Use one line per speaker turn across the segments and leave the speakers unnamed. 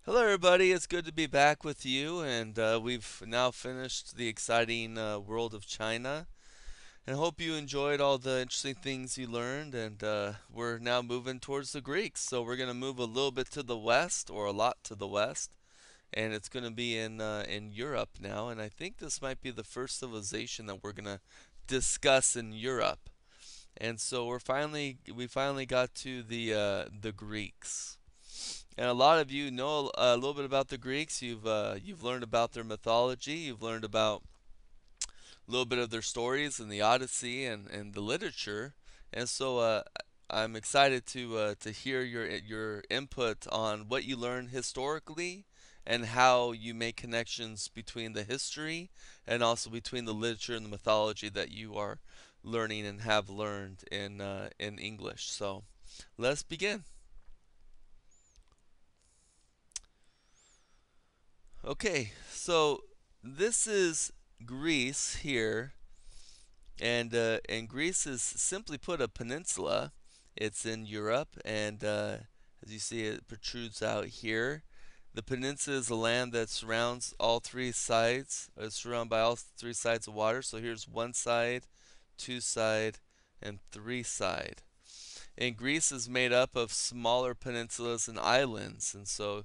Hello, everybody. It's good to be back with you, and we've now finished the exciting world of China. And hope you enjoyed all the interesting things you learned. And we're now moving towards the Greeks. So we're going to move a little bit to the west, or a lot to the west, and it's going to be in Europe now. And I think this might be the first civilization that we're going to discuss in Europe. And so we finally got to the Greeks. And a lot of you know a little bit about the Greeks. You've learned about their mythology. You've learned about a little bit of their stories and the Odyssey and the literature. And so I'm excited to hear your input on what you learned historically and how you make connections between the history and also between the literature and the mythology that you are learning and have learned in English. So let's begin. Okay, so this is Greece here, and Greece is simply put a peninsula. It's in Europe, and as you see, it protrudes out here. The peninsula is a land that surrounds all three sides. It's surrounded by all three sides of water. So here's one side, two side, and three side. And Greece is made up of smaller peninsulas and islands. And so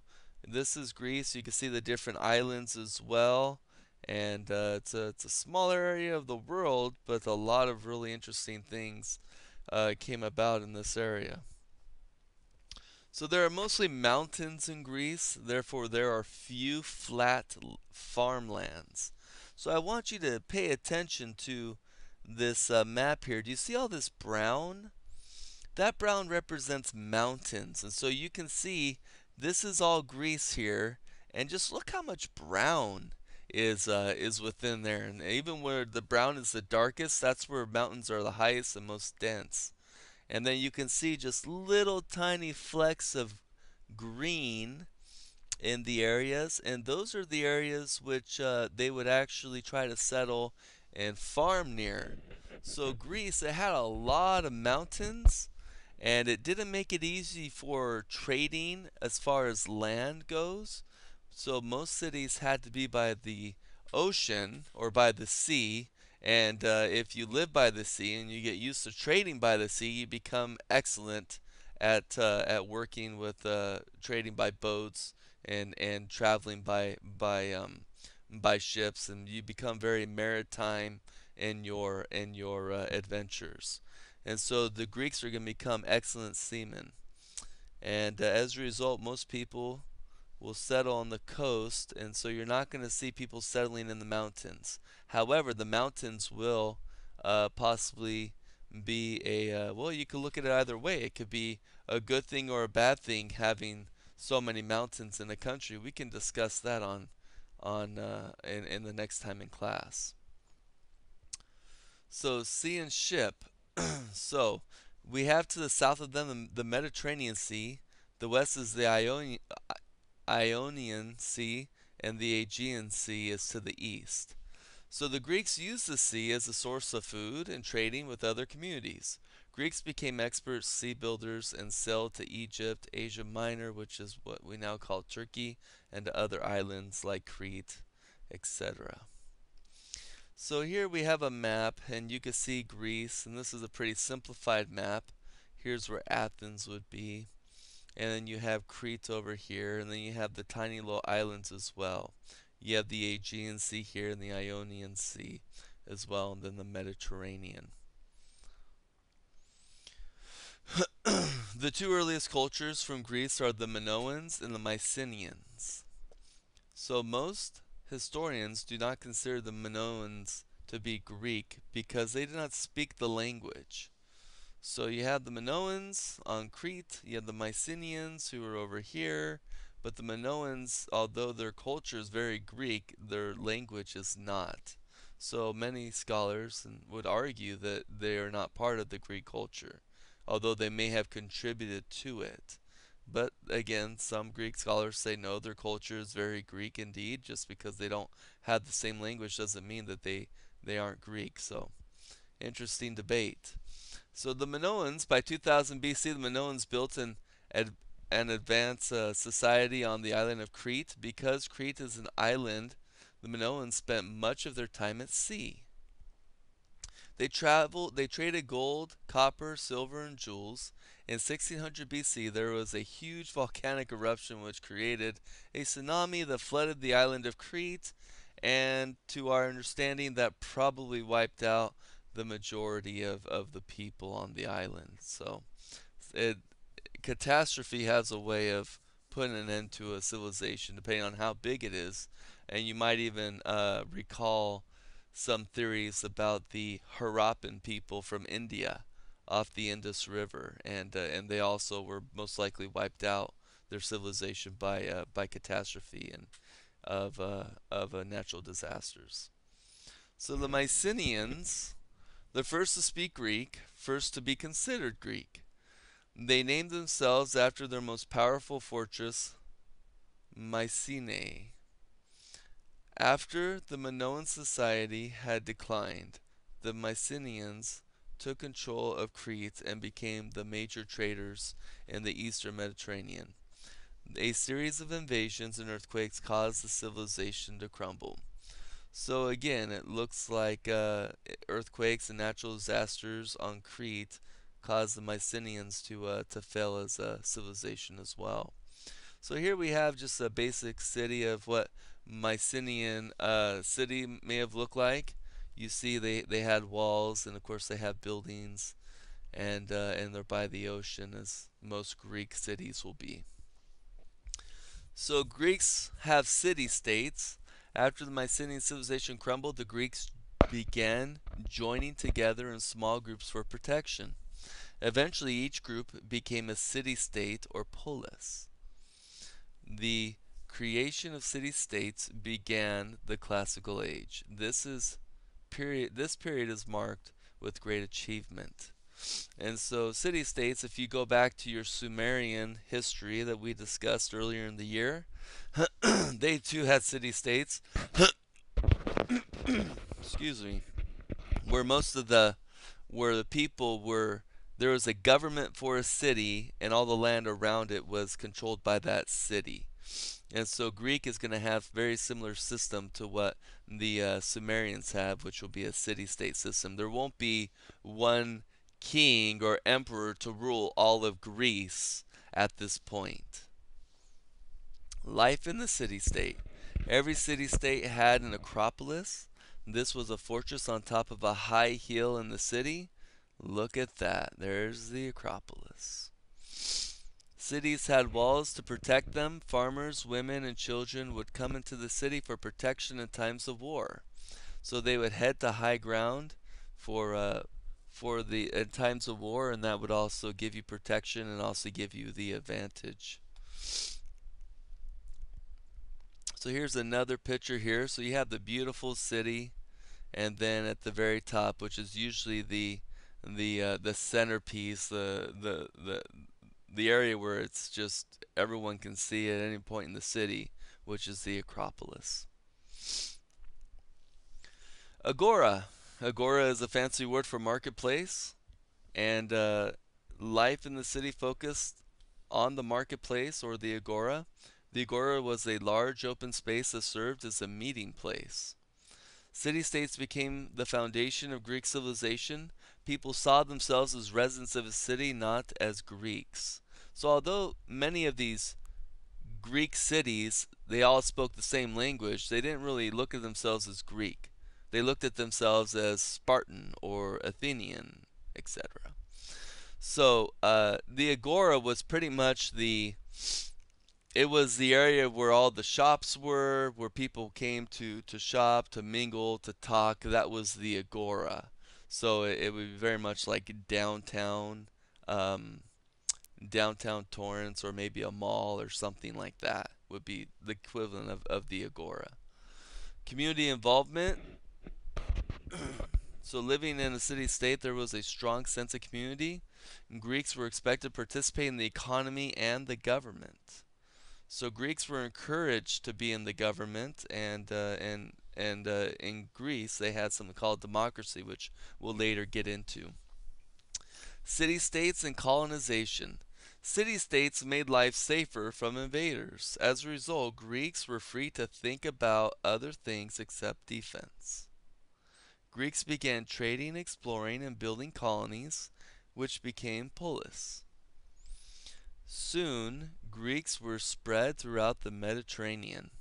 this is Greece. You can see the different islands as well. And it's a smaller area of the world, but a lot of really interesting things came about in this area. So there are mostly mountains in Greece, therefore there are few flat farmlands. So I want you to pay attention to this map here. Do you see all this brown? That brown represents mountains. And so you can see this is all Greece here. And just look how much brown is within there. And even where the brown is the darkest, that's where mountains are the highest and most dense. And then you can see just little tiny flecks of green in the areas. And those are the areas which they would actually try to settle and farm near. So Greece, it had a lot of mountains, and it didn't make it easy for trading as far as land goes. So most cities had to be by the ocean or by the sea. And if you live by the sea and you get used to trading by the sea, you become excellent at working with trading by boats and traveling by ships, and you become very maritime in your adventures. And so the Greeks are going to become excellent seamen. And as a result, most people will settle on the coast, and so you're not going to see people settling in the mountains. However, the mountains will possibly be well, you could look at it either way. It could be a good thing or a bad thing having so many mountains in a country. We can discuss that in the next time in class. So sea and ship. So we have to the south of them the Mediterranean Sea. The west is the Ionian Sea, and the Aegean Sea is to the east. So the Greeks used the sea as a source of food and trading with other communities. Greeks became expert sea builders and sailed to Egypt, Asia Minor, which is what we now call Turkey, and to other islands like Crete, etc. So here we have a map, and you can see Greece, and this is a pretty simplified map. Here's where Athens would be, and then you have Crete over here, and then you have the tiny little islands as well. You have the Aegean Sea here and the Ionian Sea as well, and then the Mediterranean. The two earliest cultures from Greece are the Minoans and the Mycenaeans. So most historians do not consider the Minoans to be Greek because they did not speak the language. So you have the Minoans on Crete, you have the Mycenaeans who are over here, but the Minoans, although their culture is very Greek, their language is not. So many scholars would argue that they are not part of the Greek culture, although they may have contributed to it. But again, some Greek scholars say no, their culture is very Greek indeed. Just because they don't have the same language doesn't mean that they aren't Greek. So, interesting debate. So the Minoans, by 2000 BC, the Minoans built an ad- an advanced society on the island of Crete. Because Crete is an island, the Minoans spent much of their time at sea. They traded gold, copper, silver, and jewels. In 1600 BC, there was a huge volcanic eruption which created a tsunami that flooded the island of Crete, and to our understanding, that probably wiped out the majority of the people on the island. So, it, catastrophe has a way of putting an end to a civilization depending on how big it is. And you might even recall some theories about the Harappan people from India off the Indus River, and they also were most likely wiped out their civilization by catastrophe and of natural disasters. So the Mycenaeans, the first to speak Greek, first to be considered Greek. They named themselves after their most powerful fortress, Mycenae. After the Minoan society had declined, the Mycenaeans took control of Crete and became the major traders in the eastern Mediterranean. A series of invasions and earthquakes caused the civilization to crumble. So again, it looks like earthquakes and natural disasters on Crete caused the Mycenaeans to fail as a civilization as well. So here we have just a basic city of what Mycenaean city may have looked like. You see, they had walls, and of course they have buildings, and they're by the ocean, as most Greek cities will be. So Greeks have city-states. After the Mycenaean civilization crumbled, the Greeks began joining together in small groups for protection. Eventually, each group became a city-state or polis. The creation of city-states began the classical age. This period is marked with great achievement. And so city-states, if you go back to your Sumerian history that we discussed earlier in the year, they too had city-states. Excuse me. Where most of the where the people were, there was a government for a city, and all the land around it was controlled by that city. And so Greek is going to have very similar system to what the Sumerians have, which will be a city-state system. There won't be one king or emperor to rule all of Greece at this point. Life in the city-state. Every city-state had an acropolis. This was a fortress on top of a high hill in the city. Look at that. There's the acropolis. Cities had walls to protect them. Farmers, women, and children would come into the city for protection in times of war. So they would head to high ground for the in times of war, and that would also give you protection and also give you the advantage. So here's another picture here. So you have the beautiful city, and then at the very top, which is usually the centerpiece, the area where it's just everyone can see at any point in the city, which is the Acropolis. Agora. Agora is a fancy word for marketplace, and life in the city focused on the marketplace or the agora. The agora was a large open space that served as a meeting place. City-states became the foundation of Greek civilization. People saw themselves as residents of a city, not as Greeks. So although many of these Greek cities, they all spoke the same language, they didn't really look at themselves as Greek. They looked at themselves as Spartan or Athenian, etc. So the agora was pretty much it was the area where all the shops were, where people came to shop, to mingle, to talk. That was the agora. So it would be very much like um, downtown Torrance, or maybe a mall or something like that would be the equivalent of the agora. Community involvement. So living in a city-state, there was a strong sense of community. Greeks were expected to participate in the economy and the government. So Greeks were encouraged to be in the government, and in Greece they had something called democracy, which we'll later get into. City-states and colonization. City-states made life safer from invaders. As a result, Greeks were free to think about other things except defense. Greeks began trading, exploring, and building colonies, which became polis. Soon, Greeks were spread throughout the Mediterranean.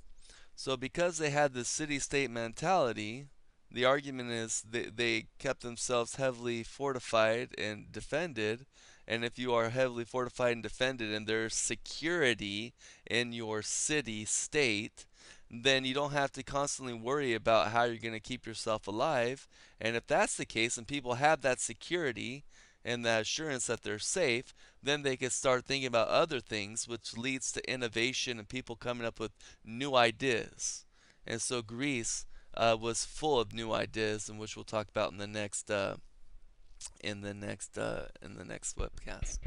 So, because they had this city state mentality, the argument is they kept themselves heavily fortified and defended. And if you are heavily fortified and defended and there's security in your city state, then you don't have to constantly worry about how you're going to keep yourself alive. And if that's the case and people have that security and that assurance that they're safe, then they can start thinking about other things, which leads to innovation and people coming up with new ideas. And so Greece was full of new ideas, and which we'll talk about in the next webcast.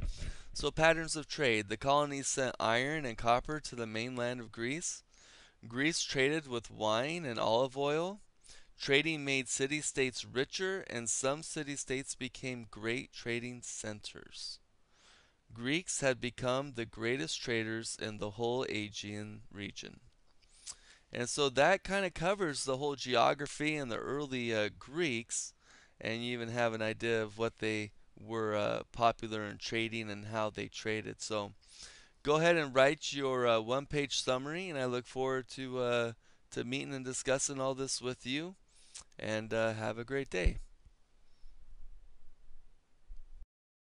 So patterns of trade: the colonies sent iron and copper to the mainland of Greece. Greece traded with wine and olive oil. Trading made city-states richer, and some city-states became great trading centers. Greeks had become the greatest traders in the whole Aegean region. And so that kind of covers the whole geography and the early Greeks, and you even have an idea of what they were popular in trading and how they traded. So go ahead and write your one-page summary, and I look forward to meeting and discussing all this with you. And have a great day.